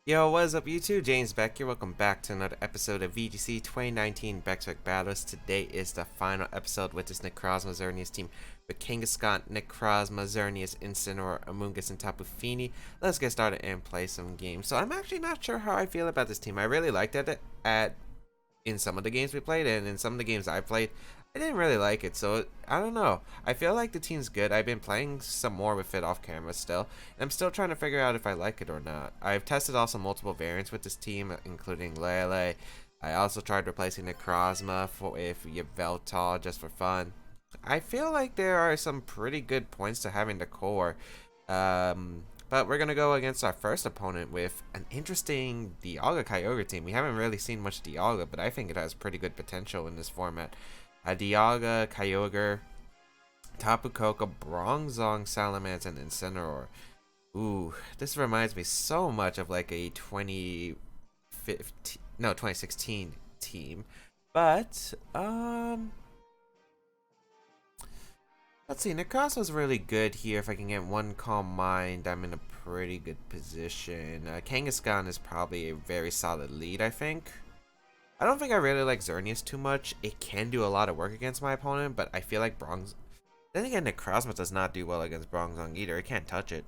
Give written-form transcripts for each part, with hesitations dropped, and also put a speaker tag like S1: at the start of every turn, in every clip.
S1: Yo, what is up YouTube? James Baek here. Welcome back to another episode of VGC 2019 Baek Battles. Today is the final episode with this Necrozma Xerneas team with Kangaskhan, Necrozma, Xerneas, Incineroar, Amoonguss, and Tapu Fini. Let's get started and play some games. So I'm actually not sure how I feel about this team. I really liked it in some of the games we played, and in some of the games I played, I didn't really like it. So I don't know. I feel like the team's good. I've been playing some more with it off camera still, and I'm still trying to figure out if I like it or not. I've tested also multiple variants with this team, including Lele. I also tried replacing Necrozma with Yveltal just for fun. I feel like there are some pretty good points to having the core. But we're going to go against our first opponent with an interesting Dialga Kyogre team. We haven't really seen much Dialga, but I think it has pretty good potential in this format. Dialga, Kyogre, Tapu Koko, Bronzong, Salamence, and Incineroar. Ooh, this reminds me so much of like a 2016 team. But, let's see, Necrozma's really good here. If I can get one Calm Mind, I'm in a pretty good position. Kangaskhan is probably a very solid lead, I think. I don't think I really like Xerneas too much. It can do a lot of work against my opponent, but I feel like Then again, Necrozma does not do well against Bronzong either. It can't touch it.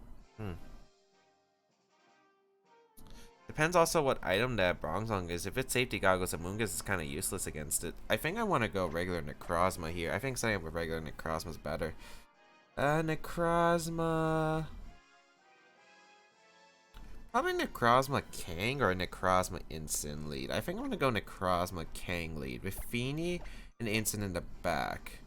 S1: Depends also what item that Bronzong is. If it's safety goggles, Amoonguss is kind of useless against it. I think I want to go regular Necrozma here. I think starting up with regular Necrozma is better. Necrozma. Probably Necrozma Kang or Necrozma Incin lead. I think I'm gonna go Necrozma Kang lead with Fini and Incin in the back.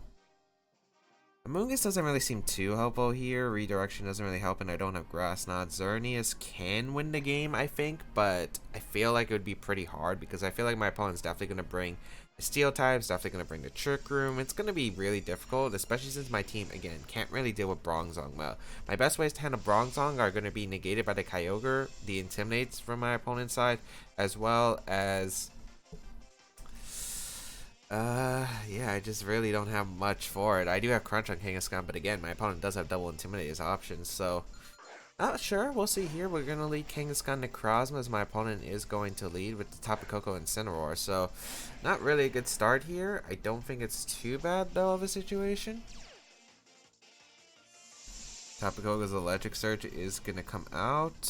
S1: Amoonguss doesn't really seem too helpful here. Redirection doesn't really help, and I don't have Grass Knot. Xerneas can win the game, I think, but I feel like it would be pretty hard because I feel like my opponent's definitely going to bring the Steel types, definitely going to bring the Trick Room. It's going to be really difficult, especially since my team, again, can't really deal with Bronzong well. My best ways to handle Bronzong are going to be negated by the Kyogre, the Intimidates from my opponent's side, as well as... yeah, I just really don't have much for it. I do have Crunch on Kangaskhan, but again, my opponent does have double Intimidate as options, so... Not sure, we'll see here. We're going to lead Kangaskhan Necrozma as my opponent is going to lead with the Tapu Koko and Incineroar, so... Not really a good start here. I don't think it's too bad, though, of a situation. Tapu Koko's Electric Surge is going to come out.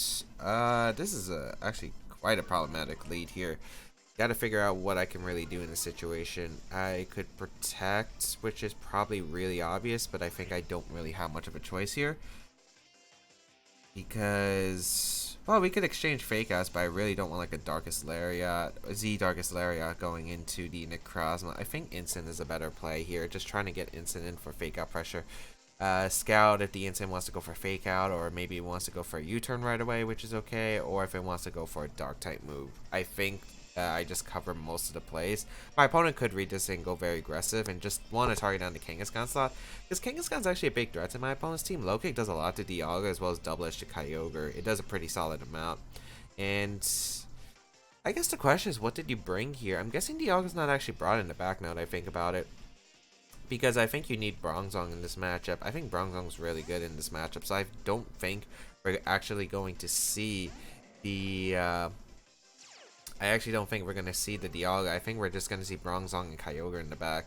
S1: This is actually quite a problematic lead here. Gotta figure out what I can really do in this situation. I could protect, which is probably really obvious, but I think I don't really have much of a choice here. Because, well, we could exchange Fake Outs, but I really don't want like a Darkest Lariat, Darkest Lariat going into the Necrozma. I think Incin is a better play here, just trying to get Incin in for Fake Out pressure. Scout if the Incin wants to go for Fake Out, or maybe it wants to go for a U-turn right away, which is okay, or if it wants to go for a Dark type move. I think I just cover most of the plays. My opponent could read this and go very aggressive and just want to target down the Kangaskhan slot, because Kangaskhan's actually a big threat to my opponent's team. Low Kick does a lot to Dialga as well as Double Edge to Kyogre. It does a pretty solid amount. And I guess the question is, what did you bring here? I'm guessing Dialga's not actually brought in the back now that I think about it, because I think you need Bronzong in this matchup. I think Bronzong's really good in this matchup, so I don't think we're actually going to see the... I actually don't think we're going to see the Dialga. I think we're just going to see Bronzong and Kyogre in the back.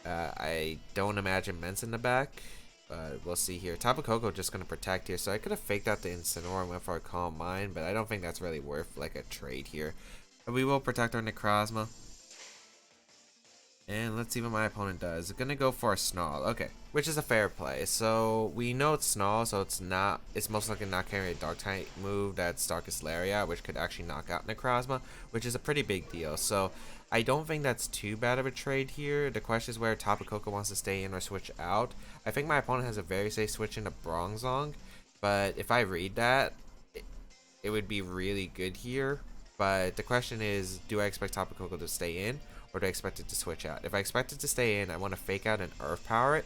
S1: I don't imagine Mence in the back, but we'll see here. Tapu Koko just going to protect here, so I could have faked out the Incineroar and went for a Calm Mind, but I don't think that's really worth like a trade here. But we will protect our Necrozma. And let's see what my opponent does. It's gonna go for a Snarl, okay, which is a fair play. So we know it's Snarl, so it's most likely not carrying a Dark type move that's Darkest Lariat, which could actually knock out Necrozma, which is a pretty big deal. So I don't think that's too bad of a trade here. The question is where Tapu Koko wants to stay in or switch out. I think my opponent has a very safe switch into Bronzong, but if I read that, it would be really good here. But the question is, do I expect Tapu Koko to stay in, or do I expect it to switch out? If I expect it to stay in, I want to Fake Out and Earth Power it.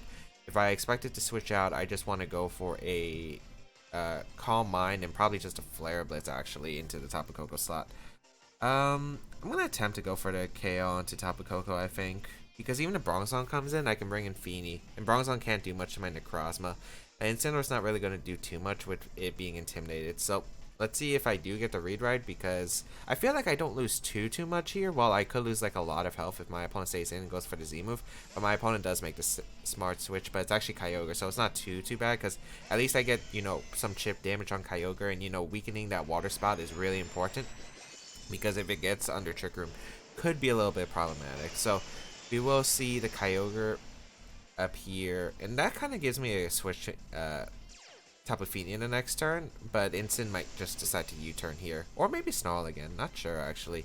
S1: If I expect it to switch out, I just want to go for a Calm Mind and probably just a Flare Blitz actually into the Tapu Koko slot. I'm going to attempt to go for the KO into Tapu Koko, I think. Because even if Bronzong comes in, I can bring in Fini. And Bronzong can't do much to my Necrozma. And Incineroar's not really going to do too much with it being intimidated. So Let's see if I do get the read right, because I feel like I don't lose too much here. Well, I could lose like a lot of health if my opponent stays in and goes for the Z move. But my opponent does make the smart switch, but it's actually Kyogre, so it's not too bad, because at least I get, you know, some chip damage on Kyogre, and, you know, weakening that water spout is really important, because if it gets under Trick Room, could be a little bit problematic. So we will see the Kyogre up here, and that kind of gives me a switch Tapu Fini in the next turn, but Instant might just decide to U-turn here, or maybe Snarl again, not sure actually.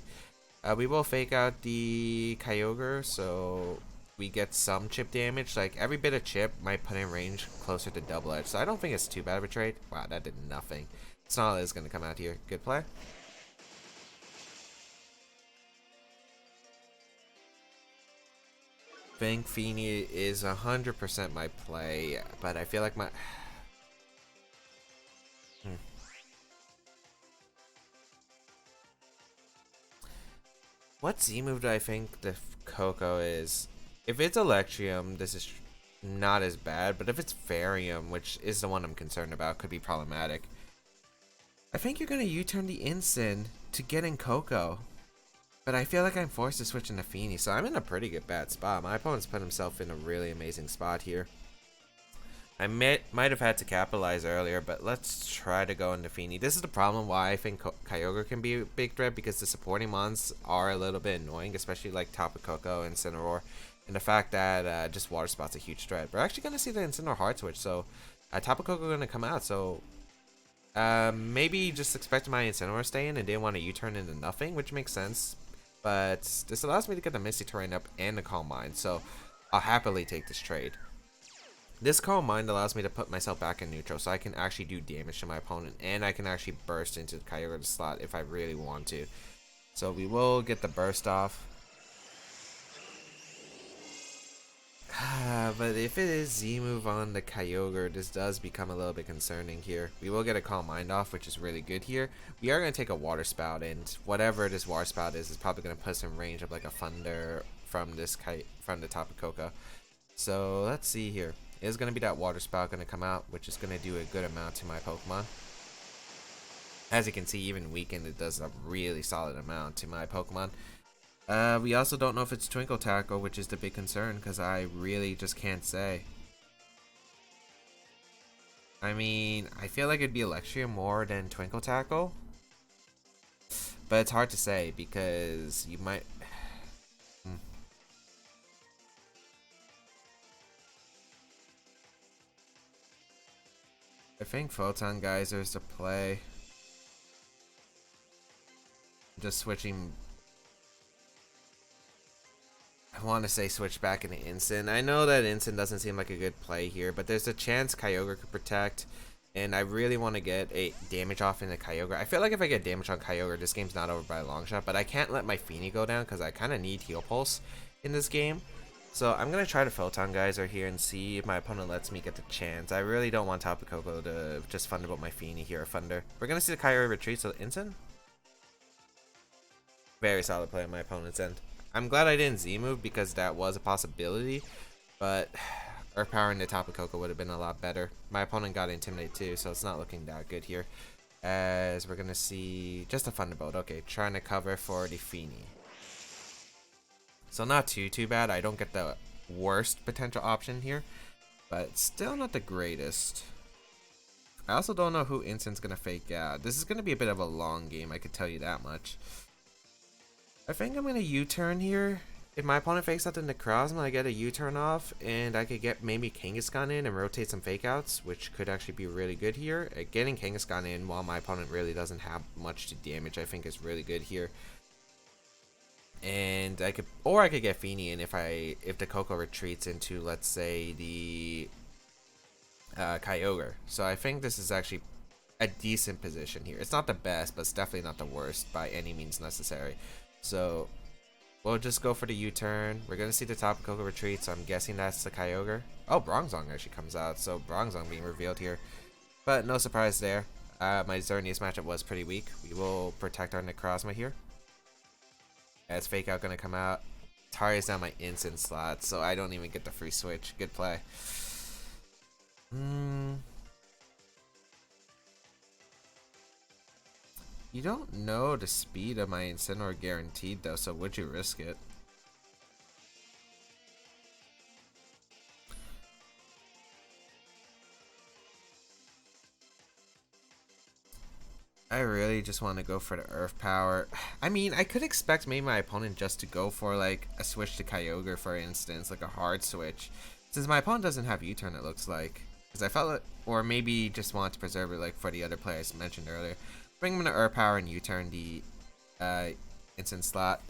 S1: We will fake out the Kyogre, so we get some chip damage. Like, every bit of chip might put in range closer to Double Edge, so I don't think it's too bad of a trade. Wow, that did nothing. Snarl is going to come out here. Good play. Think Fini is 100% my play, but I feel like my... What Z move do I think the Coco is? If it's Electrium, this is not as bad, but if it's Farium, which is the one I'm concerned about, could be problematic. I think you're going to U-turn the Instant to get in Coco, but I feel like I'm forced to switch into Fini, so I'm in a pretty bad spot. My opponent's put himself in a really amazing spot here. I might have had to capitalize earlier, but let's try to go into Fini. This is the problem why I think Kyogre can be a big threat, because the supporting mons are a little bit annoying, especially like Tapu Koko and Incineroar. And the fact that just Water Spot's a huge threat. We're actually going to see the Incineroar hard switch, so Tapu Koko going to come out, so maybe just expected my Incineroar stay in and didn't want to U-turn into nothing, which makes sense. But this allows me to get the Misty Terrain up and the Calm Mind, so I'll happily take this trade. This Calm Mind allows me to put myself back in neutral, so I can actually do damage to my opponent, and I can actually burst into the Kyogre slot if I really want to. So we will get the burst off. But if it is Z-move on the Kyogre, this does become a little bit concerning here. We will get a Calm Mind off, which is really good here. We are going to take a Water Spout, and whatever this Water Spout is probably going to put us in range of like a Thunder from the Tapu Koko. So let's see here. Is going to be that Water Spout going to come out, which is going to do a good amount to my Pokemon. As you can see, even weakened, it does a really solid amount to my Pokemon. We also don't know if it's Twinkle Tackle, which is the big concern, because I really just can't say. I mean, I feel like it'd be Electrium more than Twinkle Tackle, but it's hard to say, because you might... I think Photon Geyser is the play. Just switching. I want to say switch back into Instant. I know that Instant doesn't seem like a good play here, but there's a chance Kyogre could protect. And I really want to get a damage off into Kyogre. I feel like if I get damage on Kyogre, this game's not over by a long shot. But I can't let my Fini go down, because I kind of need Heal Pulse in this game. So I'm going to try to Photon Geyser here and see if my opponent lets me get the chance. I really don't want Tapu Koko to just Thunderbolt my Fini here, or Thunder. We're going to see the Kyogre retreat, so Instant. Very solid play on my opponent's end. I'm glad I didn't Z-move, because that was a possibility. But Earth Power into Tapu Koko would have been a lot better. My opponent got Intimidate too, so it's not looking that good here. As we're going to see just a Thunderbolt. Okay, trying to cover for the Fini. So not too bad. I don't get the worst potential option here, but still not the greatest. I also don't know who Instant's going to fake out. This is going to be a bit of a long game, I could tell you that much. I think I'm going to U-turn here. If my opponent fakes out the Necrozma, I get a U-turn off, and I could get maybe Kangaskhan in and rotate some fake outs, which could actually be really good here. Getting Kangaskhan in while my opponent really doesn't have much to damage, I think is really good here. And I could get Fini in if the Koko retreats into, let's say, the Kyogre. So I think this is actually a decent position here. It's not the best, but it's definitely not the worst by any means necessary. So we'll just go for the U-turn. We're gonna see the Tapu Koko retreat, so I'm guessing that's the Kyogre. Oh, Bronzong actually comes out, so Bronzong being revealed here. But no surprise there. My Xerneas matchup was pretty weak. We will protect our Necrozma here. As Fake Out gonna come out. Tari's down my Instant slot, so I don't even get the free switch. Good play. You don't know the speed of my Incineroar guaranteed though, so would you risk it? I really just want to go for the Earth Power. I mean, I could expect maybe my opponent just to go for like a switch to Kyogre, for instance, like a hard switch. Since my opponent doesn't have U-turn, it looks like. Because I felt it, or maybe just want to preserve it like for the other players mentioned earlier. Bring him to Earth Power and U-turn the instant slot.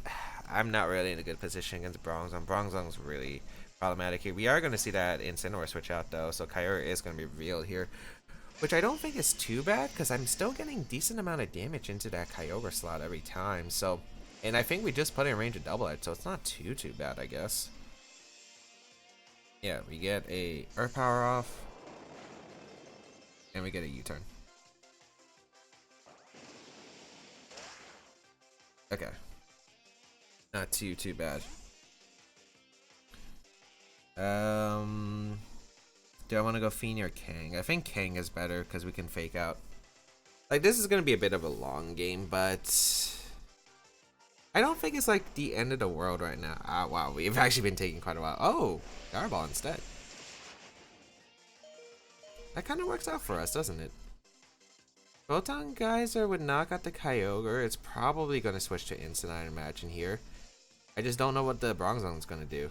S1: I'm not really in a good position against Bronzong. Bronzong's really problematic here. We are going to see that Incineroar switch out though, so Kyogre is going to be revealed here. Which I don't think is too bad, because I'm still getting decent amount of damage into that Kyogre slot every time. So, and I think we just put it in range of Double Edge, so it's not too bad, I guess. Yeah, we get a Earth Power off, and we get a U-turn. Okay, not too bad. Do I want to go Feeny or Kang? I think Kang is better because we can fake out. Like, this is going to be a bit of a long game, but I don't think it's like the end of the world right now. Wow, we've actually been taking quite a while. Oh, Garball instead. That kind of works out for us, doesn't it? Photon Geyser would knock out the Kyogre. It's probably going to switch to Instant, I imagine, here. I just don't know what the Bronzong's going to do.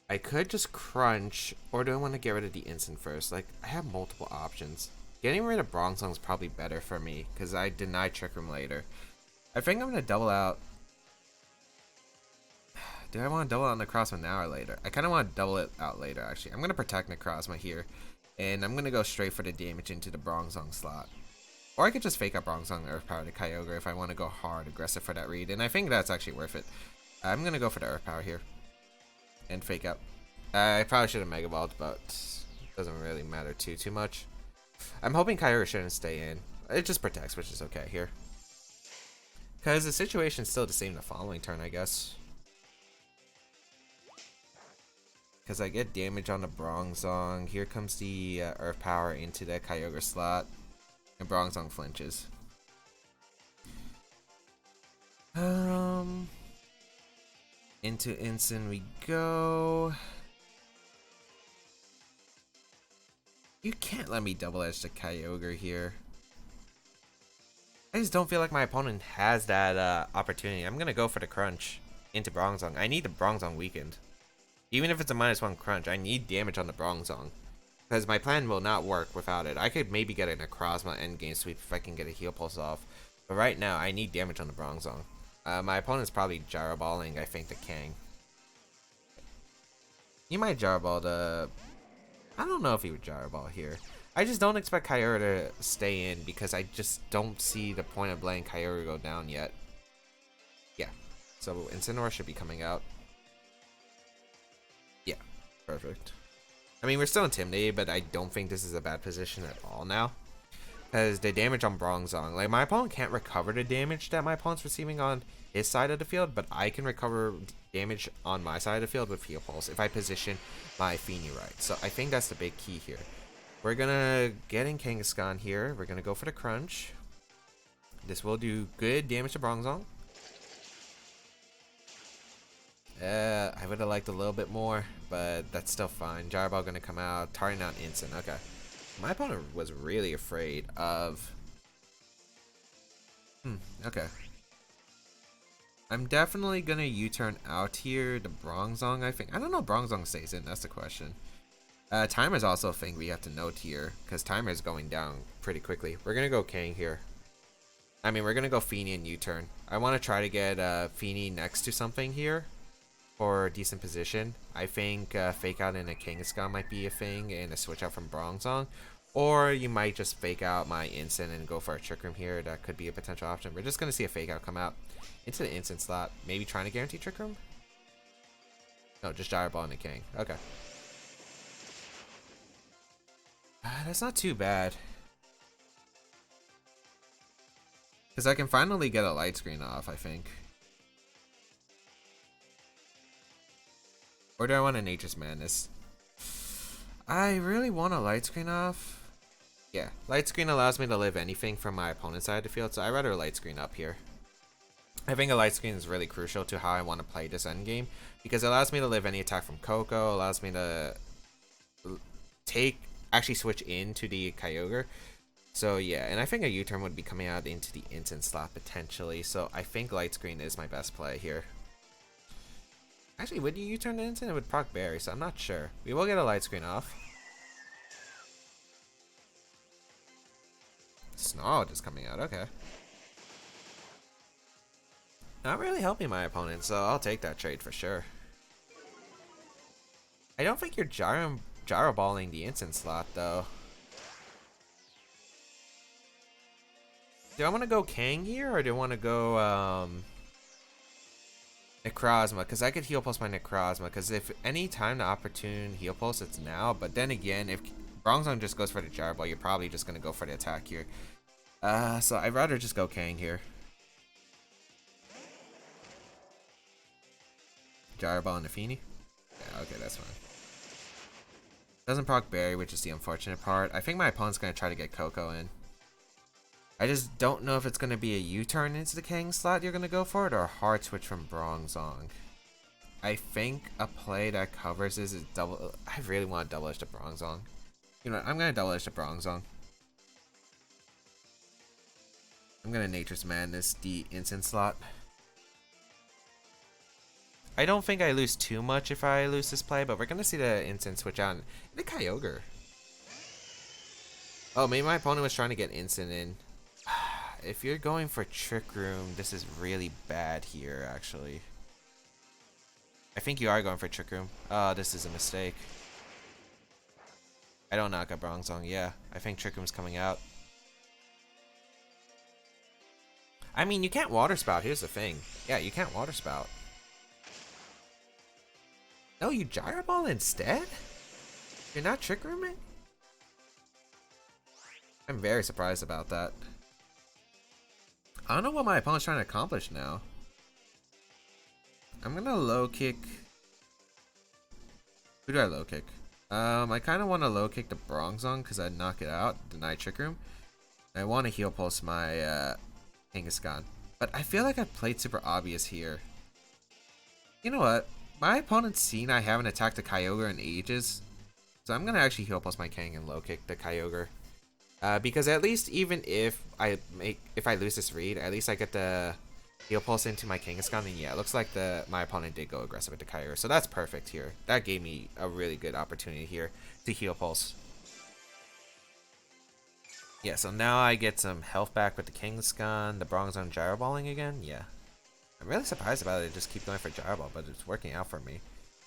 S1: I could just crunch, or do I want to get rid of the instant first? Like, I have multiple options. Getting rid of Bronzong is probably better for me, because I deny Trick Room later. I think I'm going to double out. Do I want to double out Necrozma now or later? I kind of want to double it out later, actually. I'm going to protect Necrozma here, and I'm going to go straight for the damage into the Bronzong slot. Or I could just fake up Bronzong Earth Power to Kyogre if I want to go hard aggressive for that read, and I think that's actually worth it. I'm going to go for the Earth Power here. And fake up. I probably should have Mega Balled, but it doesn't really matter too much. I'm hoping Kyogre shouldn't stay in. It just protects, which is okay here. Because the situation's still the same the following turn, I guess. Because I get damage on the Bronzong. Here comes the Earth Power into the Kyogre slot. And Bronzong flinches. Into Instant we go. You can't let me double edge the Kyogre here. I just don't feel like my opponent has that opportunity. I'm gonna go for the crunch into Bronzong. I need the Bronzong weakened. Even if it's a -1 crunch, I need damage on the Bronzong. Because my plan will not work without it. I could maybe get a Necrozma endgame sweep if I can get a Heal Pulse off. But right now, I need damage on the Bronzong. My opponent's probably Gyro Balling, I think, the Kang. You might Gyro Ball the... I don't know if he would Gyro Ball here. I just don't expect Kyogre to stay in because I just don't see the point of letting Kyogre go down yet. Yeah. So Incineroar should be coming out. Yeah. Perfect. I mean, we're still intimidated, but I don't think this is a bad position at all now. Because the damage on Bronzong, like my opponent can't recover the damage that my opponent's receiving on his side of the field, but I can recover damage on my side of the field with Heal Pulse if I position my Feeny right. So I think that's the big key here. We're gonna get in Kangaskhan here. We're gonna go for the crunch. This will do good damage to Bronzong. I would have liked a little bit more, but that's still fine. Gyro Ball gonna come out, targeting out instant. Okay. My opponent was really afraid of... okay. I'm definitely gonna U-turn out here. The Bronzong, I think. I don't know if Bronzong stays in, that's the question. Timer's also a thing we have to note here, because Timer's going down pretty quickly. We're gonna go Kang here. I mean, we're gonna go Feeny and U-turn. I want to try to get Feeny next to something here for a decent position. I think fake out in a Kangaskhan might be a thing, and a switch out from Bronzong. Or you might just fake out my instant and go for a Trick Room here. That could be a potential option. We're just gonna see a fake out come out into the instant slot. Maybe trying to guarantee Trick Room? No, just Gyro Ball and a Kang. Okay. That's not too bad. Because I can finally get a light screen off, I think. Or do I want a Nature's Madness? I really want a light screen off. Yeah, light screen allows me to live anything from my opponent's side of the field, so I'd rather light screen up here. I think a light screen is really crucial to how I want to play this endgame, because it allows me to live any attack from Coco, allows me to actually switch into the Kyogre. So yeah, and I think a U-turn would be coming out into the instant slot potentially, so I think light screen is my best play here. Actually, would you U-turn the instant? It would proc Berry, so I'm not sure. We will get a light screen off. Snarl just coming out, okay. Not really helping my opponent, so I'll take that trade for sure. I don't think you're gyro balling the instant slot though. Do I want to go Kang here, or do I want to go Necrozma? Because I could heal pulse my Necrozma, because if any time the opportune heal pulse, it's now. But then again, if Bronzong just goes for the gyro ball, you're probably just going to go for the attack here. So I'd rather just go Kang here. Gyro ball and a Feeny? Yeah, okay, that's fine. Doesn't proc Berry, which is the unfortunate part. I think my opponent's going to try to get Coco in. I just don't know if it's going to be a U-turn into the Kang slot you're going to go for it, or a hard switch from Bronzong. I think a play that covers this is double. I really want to double edge to Bronzong. You know what, I'm going to double edge to Bronzong. I'm going to Nature's Madness the instant slot. I don't think I lose too much if I lose this play, but we're going to see the instant switch out. The Kyogre. Oh, maybe my opponent was trying to get instant in. If you're going for Trick Room, this is really bad here, actually. I think you are going for Trick Room. Oh, this is a mistake. I don't knock out Bronzong, yeah. I think Trick Room's coming out. I mean, you can't Water Spout, here's the thing. Yeah, you can't Water Spout. No, you Gyro Ball instead? You're not Trick Rooming? I'm very surprised about that. I don't know what my opponent's trying to accomplish now. I'm gonna low kick. Who do I low kick? I kind of want to low kick the Bronzong because I'd knock it out, deny Trick Room. I want to heal pulse my Kangaskhan, but I feel like I played super obvious here. You know what? My opponent's seen I haven't attacked the Kyogre in ages, so I'm gonna actually heal pulse my Kang and low kick the Kyogre. Because at least even if I lose this read, at least I get the heal pulse into my Kangaskhan, and yeah, it looks like my opponent did go aggressive with the Kyogre, so that's perfect here. That gave me a really good opportunity here to heal pulse. Yeah, so now I get some health back with the Kangaskhan, the Bronzong gyro balling again. Yeah, I'm really surprised about it. Just keep going for gyro ball, but it's working out for me.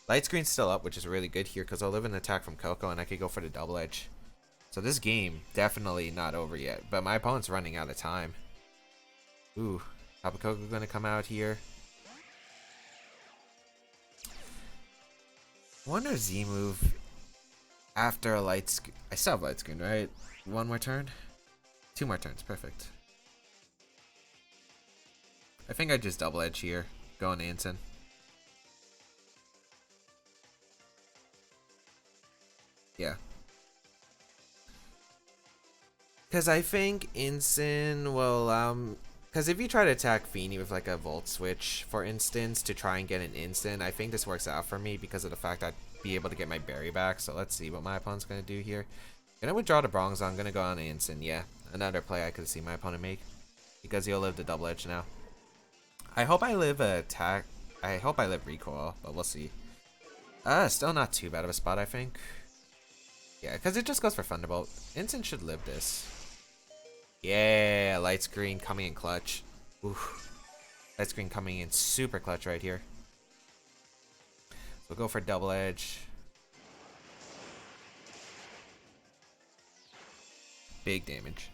S1: Light screen's still up, which is really good here because I'll live an attack from Coco, and I could go for the double edge. So this game, definitely not over yet, but my opponent's running out of time. Ooh, Tapu Koko gonna come out here. Wonder Z move after a light screen. I still have light screen, right? One more turn? 2 more turns, perfect. I think I just double edge here, going Anson. Yeah. Because I think Incin will, because if you try to attack Feeny with like a Volt Switch, for instance, to try and get an instant, I think this works out for me because of the fact I'd be able to get my berry back. So let's see what my opponent's going to do here. Gonna withdraw the Bronzong, I'm going to go on Incin, yeah. Another play I could see my opponent make. Because he'll live the double edge now. I hope I live attack. I hope I live recoil, but we'll see. Still not too bad of a spot, I think. Yeah, because it just goes for Thunderbolt. Incin should live this. Yeah, light screen coming in clutch. Oof. Light screen coming in super clutch right here. We'll go for double edge. Big damage.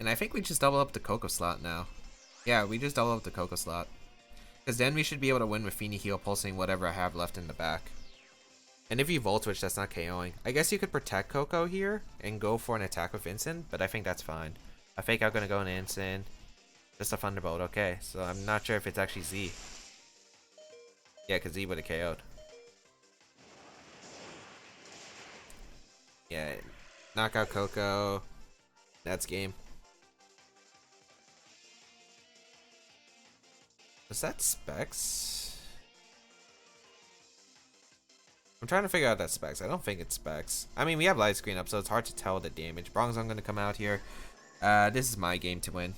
S1: And I think we just double up the Coco slot now. Yeah, we just double up the Coco slot. Because then we should be able to win with Feeny heal pulsing whatever I have left in the back. And if you Volt Switch, that's not KOing. I guess you could protect Coco here and go for an attack with Incin, but I think that's fine. A Fake Out gonna go in Incin. Just a Thunderbolt, okay. So I'm not sure if it's actually Z. Yeah, because Z would have KO'd. Yeah. Knockout Coco. That's game. Was that Specs? I'm trying to figure out that Specs. I don't think it's Specs. I mean, we have light screen up, so it's hard to tell the damage. Bronzong gonna come out here. This is my game to win.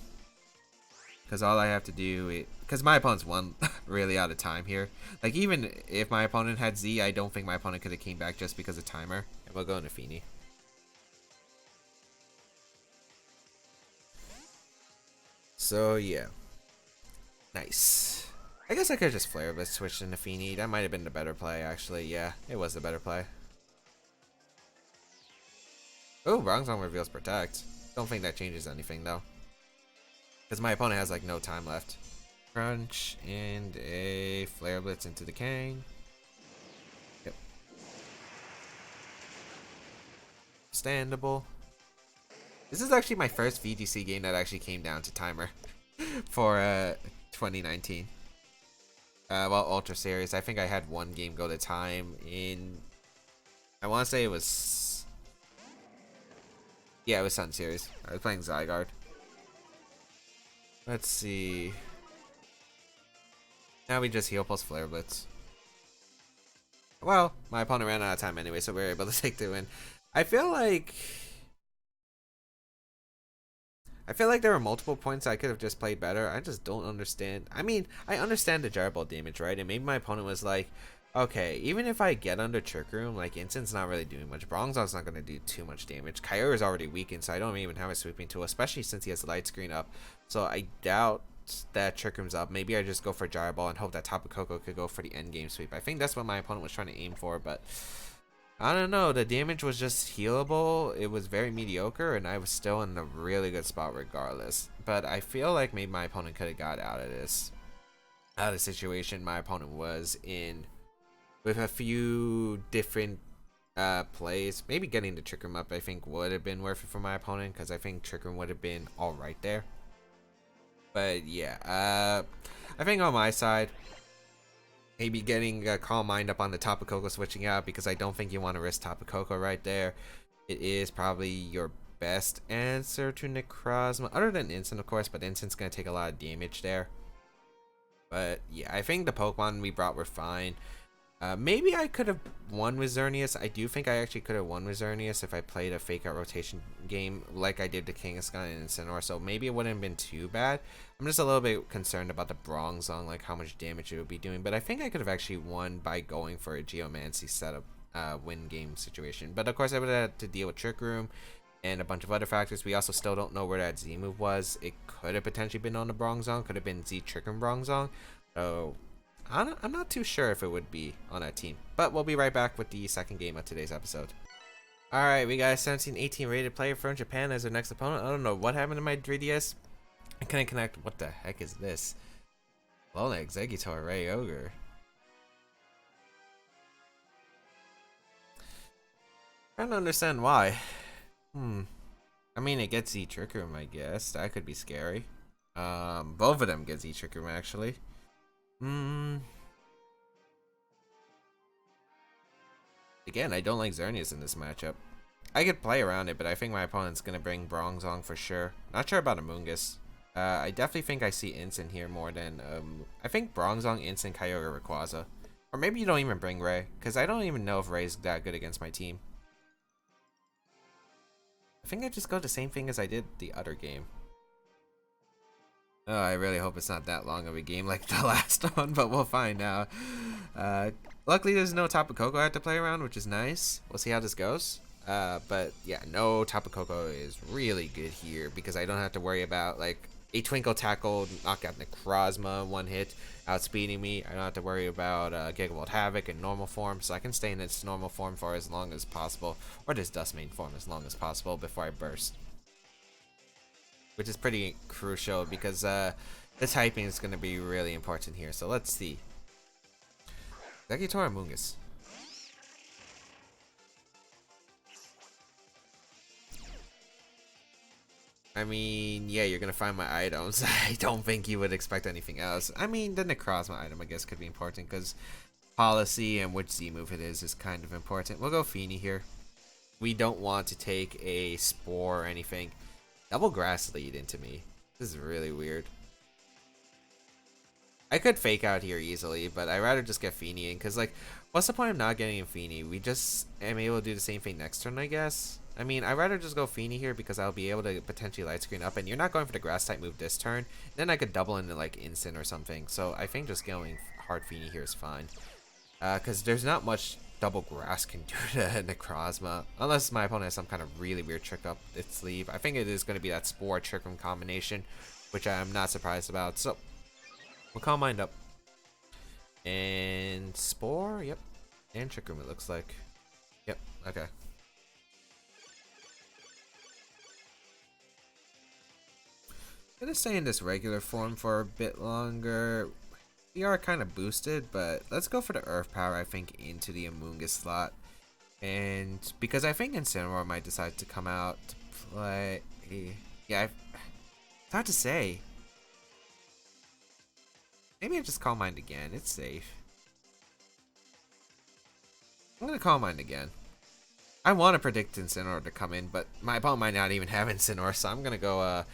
S1: Because all I have to do, because my opponent's won really out of time here. Like, even if my opponent had Z, I don't think my opponent could have came back just because of timer. And we'll go into Feeny. So, yeah. Nice. I guess I could have just Flare Blitz switched into Feeny. That might have been the better play, actually. Yeah, it was the better play. Oh, Bronzong reveals Protect. Don't think that changes anything, though. Because my opponent has, like, no time left. Crunch and a Flare Blitz into the Kang. Yep. Understandable. This is actually my first VGC game that actually came down to timer for 2019. Well, Ultra Series. I think I had one game go to time in... I want to say it was... Yeah, it was Sun Series. I was playing Zygarde. Let's see. Now we just heal plus Flare Blitz. Well, my opponent ran out of time anyway, so we were able to take the win. I feel like there were multiple points I could have just played better. I just don't understand. I mean, I understand the Gyro Ball damage, right? And maybe my opponent was like, okay, even if I get under Trick Room, like, Instin's not really doing much. Bronzong's not going to do too much damage. Kyogre's already weakened, so I don't even have a sweeping tool, especially since he has the light screen up. So I doubt that Trick Room's up. Maybe I just go for Gyro Ball and hope that Tapu Koko could go for the end game sweep. I think that's what my opponent was trying to aim for, but I don't know. The damage was just healable. It was very mediocre, and I was still in a really good spot regardless. But I feel like maybe my opponent could have got out of the situation my opponent was in with a few different plays. Maybe getting the Trick Room up, I think, would have been worth it for my opponent, because I think Trick Room would have been alright there. But yeah, I think on my side, maybe getting Calm Mind up on the Tapu Koko switching out, because I don't think you want to risk Tapu Koko right there. It is probably your best answer to Necrozma, other than Instant, of course, but Instant's going to take a lot of damage there. But yeah, I think the Pokemon we brought were fine. Maybe I could have won with Xerneas. I do think I actually could have won with Xerneas if I played a fake out rotation game like I did to Kangaskhan and Incineroar, so maybe it wouldn't have been too bad. I'm just a little bit concerned about the Bronzong, like how much damage it would be doing, but I think I could have actually won by going for a Geomancy setup win game situation. But of course I would have had to deal with Trick Room and a bunch of other factors. We also still don't know where that Z move was. It could have potentially been on the Bronzong, could have been Z Trick Room Bronzong. So I'm not too sure if it would be on that team, but we'll be right back with the second game of today's episode. Alright, we got a 17-18 rated player from Japan as our next opponent. I don't know what happened to my 3DS. I couldn't connect. What the heck is this? Alolan, Exeggutor, Ray Ogre. Trying to understand why. I mean, it gets Z Trick Room, I guess. That could be scary. Both of them get Z Trick Room, actually. Again, I don't like Xerneas in this matchup. I could play around it, but I think my opponent's going to bring Bronzong for sure. Not sure about Amoonguss. I definitely think I see Instant here more than... I think Bronzong, Instant, Kyogre, Rayquaza. Or maybe you don't even bring Ray, because I don't even know if Ray's that good against my team. I think I just go the same thing as I did the other game. Oh, I really hope it's not that long of a game like the last one, but we'll find out. Luckily, there's no Tapu Koko I have to play around, which is nice. We'll see how this goes. But yeah, no, Tapu Koko is really good here because I don't have to worry about like a Twinkle Tackle, knock out Necrozma, one hit, outspeeding me. I don't have to worry about Gigavolt Havoc in normal form, so I can stay in its normal form for as long as possible, or this Dustmane form as long as possible before I burst. Which is pretty crucial because the typing is going to be really important here. So let's see. Exeggutor, Amoonguss. I mean, yeah, you're going to find my items. I don't think you would expect anything else. I mean, the Necrozma item, I guess, could be important because policy and which Z move it is kind of important. We'll go Feeny here. We don't want to take a Spore or anything. Double Grass lead into me. This is really weird. I could fake out here easily, but I'd rather just get Feeny in, because, like, what's the point of not getting a Feeny? We just am able to do the same thing next turn, I guess. I mean, I'd rather just go Feeny here, because I'll be able to potentially light screen up, and you're not going for the Grass type move this turn. Then I could double into, like, Instant or something. So I think just going hard Feeny here is fine. Because there's not much double Grass can do to Necrozma, unless my opponent has some kind of really weird trick up its sleeve. I think it is going to be that Spore Trick Room combination, which I'm not surprised about. So we'll Calm Mind up. And Spore, yep. And Trick Room, it looks like. Yep, okay. I'm gonna stay in this regular form for a bit longer. We are kind of boosted, but let's go for the Earth Power, I think, into the Amoonguss slot. And because I think Incineroar might decide to come out to play. Yeah, it's hard to say. Maybe I just Calm Mind again. It's safe. I'm gonna Calm Mind again. I want to predict Incineroar to come in, but my opponent might not even have Incineroar, so I'm gonna go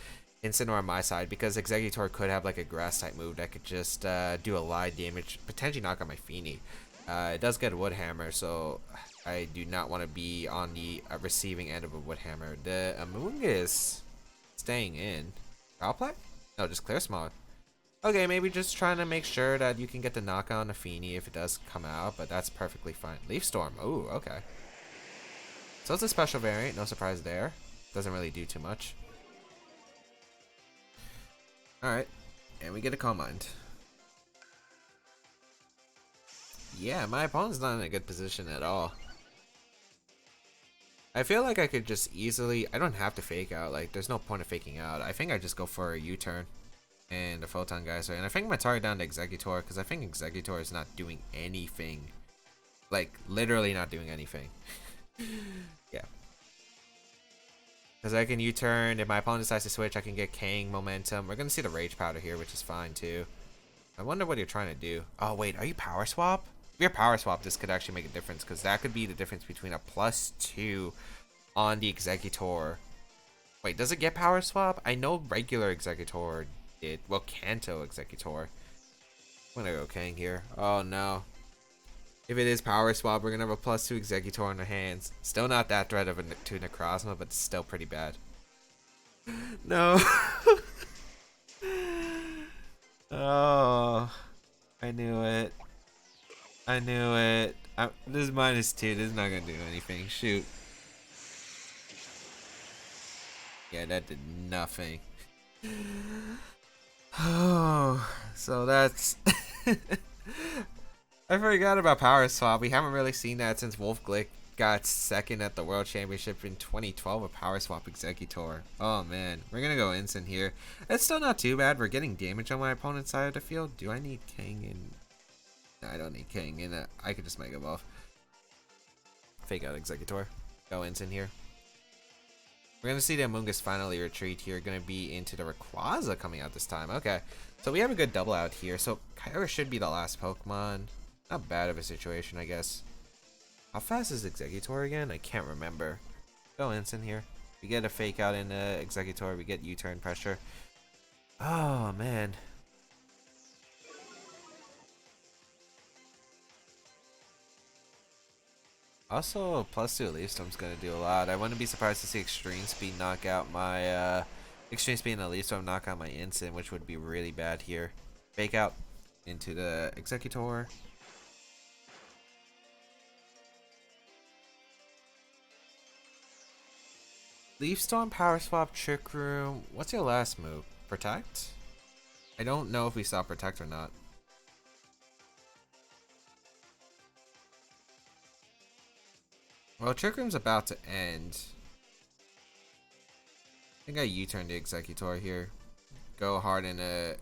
S1: Incineroar on my side, because Exeggutor could have like a Grass type move that could just do a lot of damage, potentially knock out my Feeny. It does get a Wood Hammer, so I do not want to be on the receiving end of a Wood Hammer. The Amoonguss staying in. Foul play? No, just Clear Smog. Okay, maybe just trying to make sure that you can get the knockout on the Feeny if it does come out, but that's perfectly fine. Leaf Storm. Ooh, okay. So it's a special variant, no surprise there. Doesn't really do too much. Alright, and we get a Calm Mind. Yeah, my opponent's not in a good position at all. I feel like I could just easily, I don't have to fake out, like there's no point of faking out. I think I just go for a U-turn and a Photon Geyser, and I think my target down to Exeggutor, because I think Exeggutor is not doing anything. Like, literally not doing anything. Yeah. Because I can U-turn, if my opponent decides to switch, I can get Kang momentum. We're going to see the Rage Powder here, which is fine too. I wonder what you're trying to do. Oh wait, are you Power Swap? If you're Power Swap, this could actually make a difference, because that could be the difference between a +2 on the Exeggutor. Wait, does it get Power Swap? I know regular Exeggutor did. Well, Kanto Exeggutor. I'm going to go Kang here. Oh no. If it is Power Swap, we're going to have a +2 Exeggutor on our hands. Still not that threat of a 2 Necrozma, but still pretty bad. No. Oh. I knew it. I knew it. This is -2. This is not going to do anything. Shoot. Yeah, that did nothing. Oh. So that's... I forgot about Power Swap. We haven't really seen that since Wolf Glick got second at the World Championship in 2012 with Power Swap Exeggutor. Oh man, we're gonna go Instant here. It's still not too bad. We're getting damage on my opponent's side of the field. Do I need Kang in? No, I don't need Kang in. I could just Mega Evolve. Fake out Exeggutor. Go Instant here. We're gonna see the Amoonguss finally retreat here. Gonna be into the Rayquaza coming out this time. Okay, so we have a good double out here. So Kyra should be the last Pokemon. Not bad of a situation, I guess. How fast is Exeggutor again? I can't remember. Go Instant here. We get a fake out in Exeggutor. We get U-turn pressure. Oh, man. Also, +2 Leaf Storm's going to do a lot. I wouldn't be surprised to see Extreme Speed knock out my... Extreme Speed and a Leaf Storm knock out my Instant, which would be really bad here. Fake out into the Exeggutor. Leaf Storm, Power Swap, Trick Room. What's your last move? Protect? I don't know if we saw Protect or not. Well, Trick Room's about to end. I think I U-turn the Exeggutor here. Go hard in a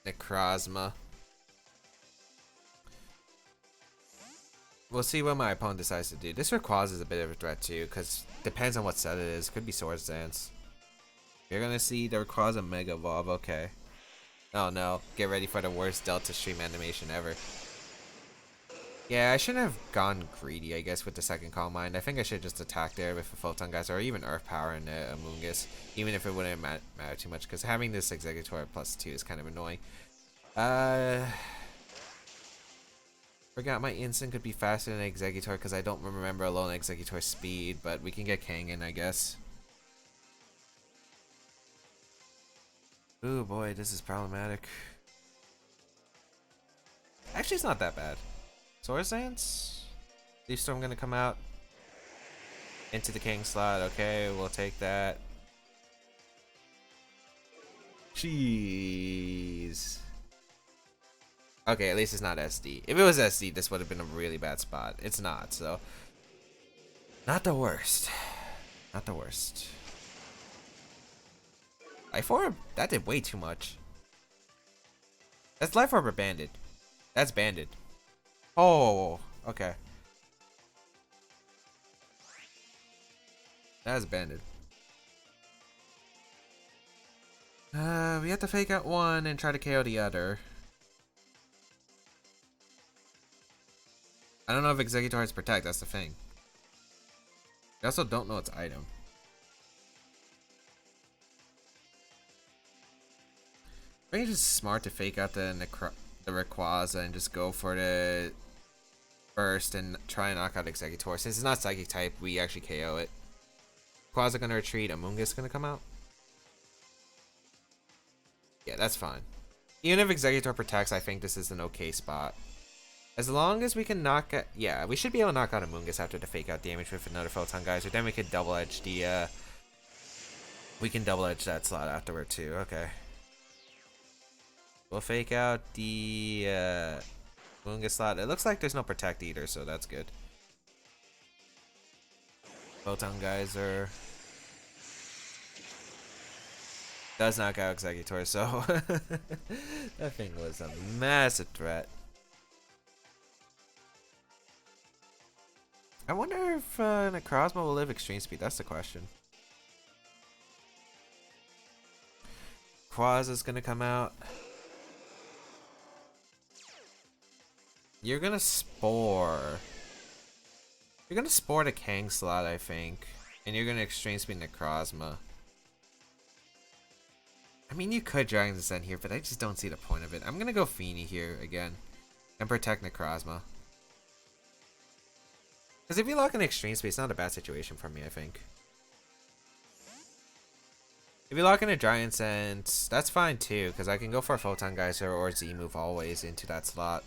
S1: Necrozma. We'll see what my opponent decides to do. This Rayquaza is a bit of a threat too, because depends on what set it is. Could be Swords Dance. You're gonna see the Rayquaza Mega Evolve. Okay. Oh no. Get ready for the worst Delta Stream animation ever. Yeah, I shouldn't have gone greedy, I guess, with the second Calm Mind. I think I should have just attacked there with a Photon Geyser or even Earth Power and a Amoonguss, even if it wouldn't matter too much, because having this Exeggutor +2 is kind of annoying. Forgot my Instant could be faster than Exeggutor because I don't remember Alolan Exeggutor speed, but we can get Kangen, I guess. Ooh boy, this is problematic. Actually, it's not that bad. Swords Dance? Leaf Storm gonna come out. Into the King slot. Okay, we'll take that. Jeez. Okay, at least it's not SD. If it was SD, this would have been a really bad spot. It's not, so. Not the worst. Not the worst. Life Orb? That did way too much. That's Life Orb or Banded? That's Banded. Oh, okay. That's Banded. We have to fake out one and try to KO the other. I don't know if Exeggutor has Protect, that's the thing. I also don't know its item. I think it's just smart to fake out the Rayquaza and just go for the first and try and knock out Exeggutor. Since it's not Psychic type, we actually KO it. Rayquaza gonna retreat, Amoonguss gonna come out. Yeah, that's fine. Even if Exeggutor protects, I think this is an okay spot. As long as we can knock out... Yeah, we should be able to knock out Amoonguss after the fake out damage with another Photon Geyser. Then we could double edge the... We can double edge that slot afterward too. Okay. We'll fake out the Amoonguss slot. It looks like there's no protect either, so that's good. Photon Geyser. Does knock out Exeggutor, so... that thing was a massive threat. I wonder if Necrozma will live Extreme Speed. That's the question. Quaza's gonna come out. You're gonna Spore. You're gonna Spore the Kang slot, I think. And you're gonna Extreme Speed Necrozma. I mean, you could Dragon's Descent here, but I just don't see the point of it. I'm gonna go Feeny here again. And protect Necrozma. Because if you lock in Extreme Speed, it's not a bad situation for me, I think. If you lock in a Giant Sense, that's fine too, because I can go for a Photon Geyser or Z-move always into that slot.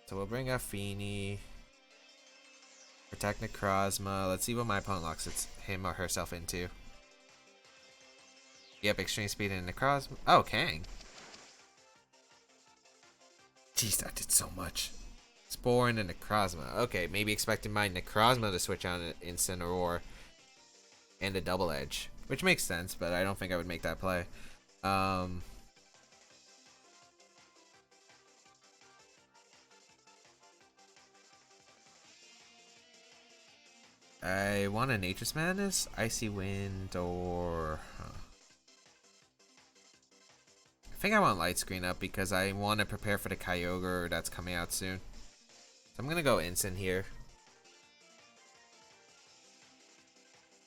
S1: So we'll bring out Feeny. Protect Necrozma. Let's see what my opponent locks him or herself into. Yep, Extreme Speed and Necrozma. Oh, Kang. Jeez, that did so much. Spore and a Necrozma. Okay, maybe expecting my Necrozma to switch on an Incineroar and a Double Edge, which makes sense, but I don't think I would make that play. I want a Nature's Madness, Icy Wind, or... I think I want Light Screen up because I want to prepare for the Kyogre that's coming out soon. So I'm going to go Instant here.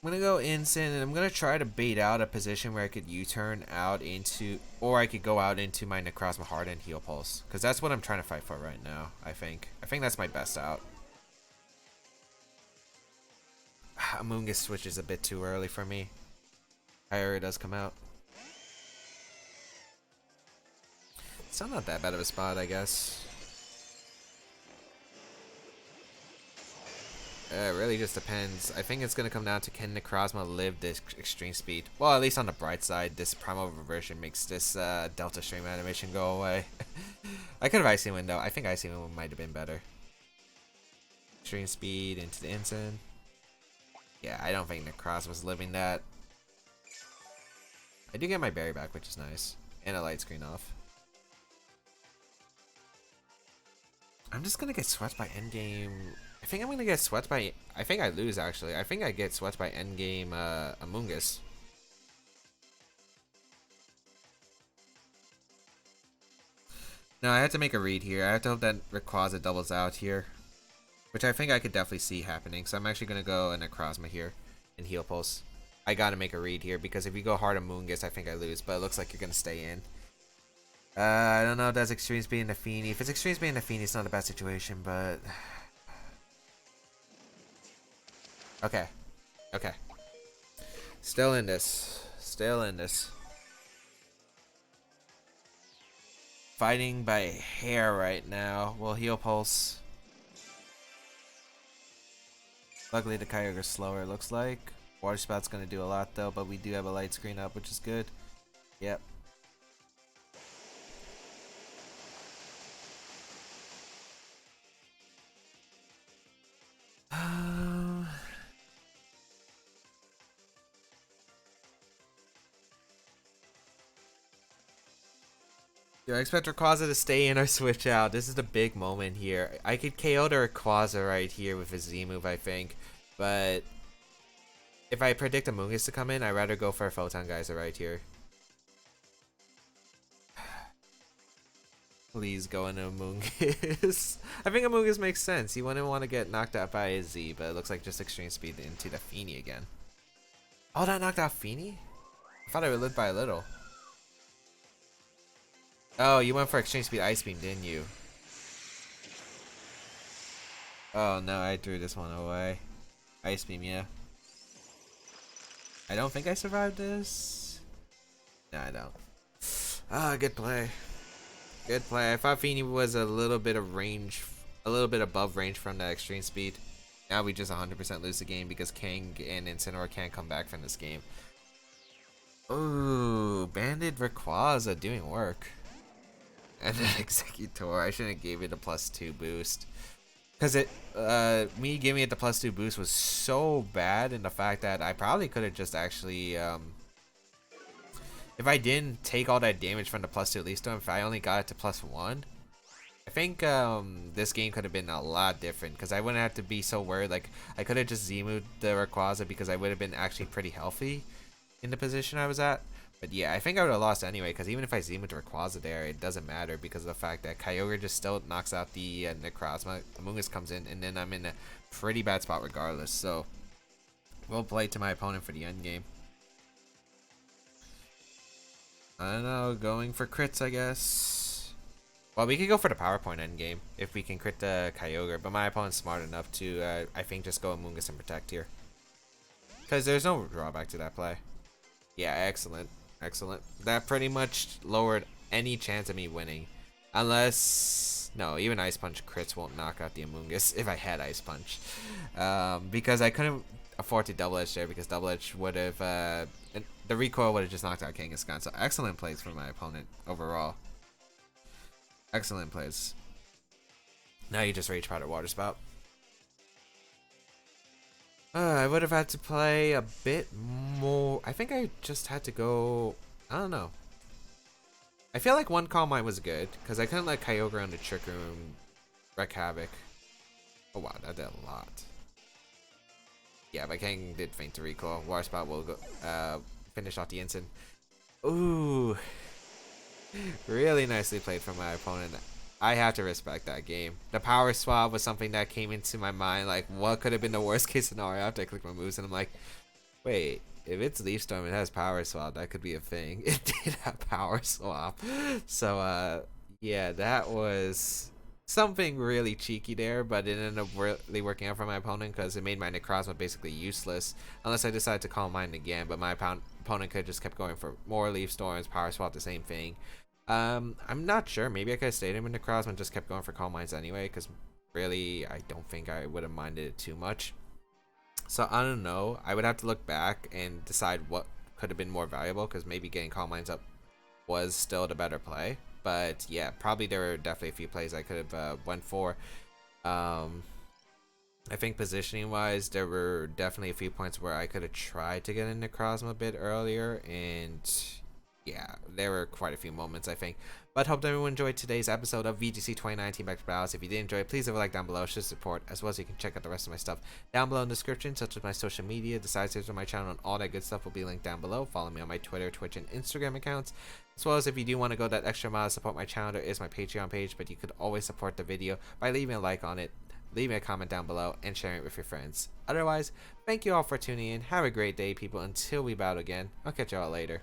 S1: I'm going to go Instant and I'm going to try to bait out a position where I could U-turn out into, or I could go out into my Necrozma Hard and Heal Pulse. Because that's what I'm trying to fight for right now, I think. I think that's my best out. Amoonguss switch is a bit too early for me. Kyogre does come out. It's not that bad of a spot, I guess. It really just depends. I think it's going to come down to can Necrozma live this Extreme Speed. Well, at least on the bright side, this Primal Reversion makes this Delta Stream animation go away. I could have Icy Wind though. I think Icy Wind might have been better. Extreme Speed into the Instant. Yeah, I don't think Necrozma's living that. I do get my berry back, which is nice. And a Light Screen off. I'm just going to get swept by endgame... I think I'm gonna get swept by... I think I lose, actually. I think I get swept by endgame Amoonguss. No, I have to make a read here. I have to hope that Rayquaza doubles out here, which I think I could definitely see happening. So I'm actually going to go a Necrozma here and Heal Pulse. I got to make a read here because if you go hard on Moongus, I think I lose. But it looks like you're going to stay in. I don't know if that's Extreme Speed and Nafini. If it's Extreme Speed and Nafini, it's not a bad situation, but... Okay. Okay. Still in this. Still in this. Fighting by a hair right now. We'll Heal Pulse. Luckily the Kyogre's slower, it looks like. Water Spout's gonna do a lot though, but we do have a light screen up, which is good. Yep. Do I expect Rayquaza to stay in or switch out? This is the big moment here. I could KO the Rayquaza right here with his Z move, I think. But if I predict a Moongus to come in, I'd rather go for a Photon Geyser right here. Please go into a Moongus. I think a Moongus makes sense. He wouldn't want to get knocked out by a Z, but it looks like just Extreme Speed into the Feeny again. Oh, that knocked out Feeny? I thought I would live by a little. Oh, you went for Extreme Speed Ice Beam, didn't you? Oh no, I threw this one away. Ice Beam, yeah. I don't think I survived this. No, I don't. Ah, good play. Good play. I thought Feeny was a little bit of range, a little bit above range from that Extreme Speed. Now we just 100% lose the game because Kang and Incineroar can't come back from this game. Ooh, Banded Rayquaza doing work. And then Exeggutor, I shouldn't have gave it a +2 boost. Because me giving it the +2 boost was so bad in the fact that I probably could have just actually, if I didn't take all that damage from the +2 Leaf Storm, if I only got it to +1, I think this game could have been a lot different. Because I wouldn't have to be so worried. Like, I could have just Z-moved the Rayquaza because I would have been actually pretty healthy in the position I was at. But yeah, I think I would have lost anyway, because even if I Z-moved Rayquaza there, it doesn't matter because of the fact that Kyogre just still knocks out the Necrozma. Amoonguss comes in, and then I'm in a pretty bad spot regardless. So, we'll play to my opponent for the end game. I don't know, going for crits, I guess. Well, we could go for the PowerPoint end game if we can crit the Kyogre, but my opponent's smart enough to, I think, just go Amoonguss and protect here. Because there's no drawback to that play. Yeah, excellent. Excellent. That pretty much lowered any chance of me winning. Unless... No, even Ice Punch crits won't knock out the Amoonguss if I had Ice Punch. Because I couldn't afford to Double Edge there because Double Edge would have... the recoil would have just knocked out Kangaskhan. So excellent plays from my opponent overall. Excellent plays. Now you just Rage Powder Water Spout. I would have had to play a bit more. I think I just had to go. I don't know. I feel like one Calm Mind was good because I couldn't let Kyogre on the Trick Room wreak havoc. Oh wow, that did a lot. Yeah, but Kang did feint to recoil. Water Spout will go finish off the instant. Ooh, really nicely played from my opponent. I have to respect that game. The power swap was something that came into my mind. Like, what could have been the worst case scenario after I clicked my moves? And I'm like, wait, if it's Leaf Storm, it has power swap. That could be a thing. It did have power swap. So, yeah, that was something really cheeky there. But it ended up really working out for my opponent because it made my Necrozma basically useless. Unless I decided to Calm Mind again. But my opponent could have just kept going for more Leaf Storms, power swap, the same thing. I'm not sure. Maybe I could have stayed him in Necrozma and just kept going for Calm Minds anyway, because really, I don't think I would have minded it too much. So, I don't know. I would have to look back and decide what could have been more valuable, because maybe getting Calm Minds up was still the better play. But, yeah, probably there were definitely a few plays I could have went for. I think positioning-wise, there were definitely a few points where I could have tried to get in Necrozma a bit earlier, and... Yeah, there were quite a few moments, I think. But hope everyone enjoyed today's episode of VGC 2019 Back Battles. If you did enjoy it, please leave a like down below, show support, as well as you can check out the rest of my stuff down below in the description, such as my social media, the side series of my channel, and all that good stuff will be linked down below. Follow me on my Twitter, Twitch, and Instagram accounts, as well as if you do want to go that extra mile to support my channel, there is my Patreon page, but you could always support the video by leaving a like on it, leaving a comment down below, and sharing it with your friends. Otherwise, thank you all for tuning in. Have a great day, people. Until we battle again, I'll catch you all later.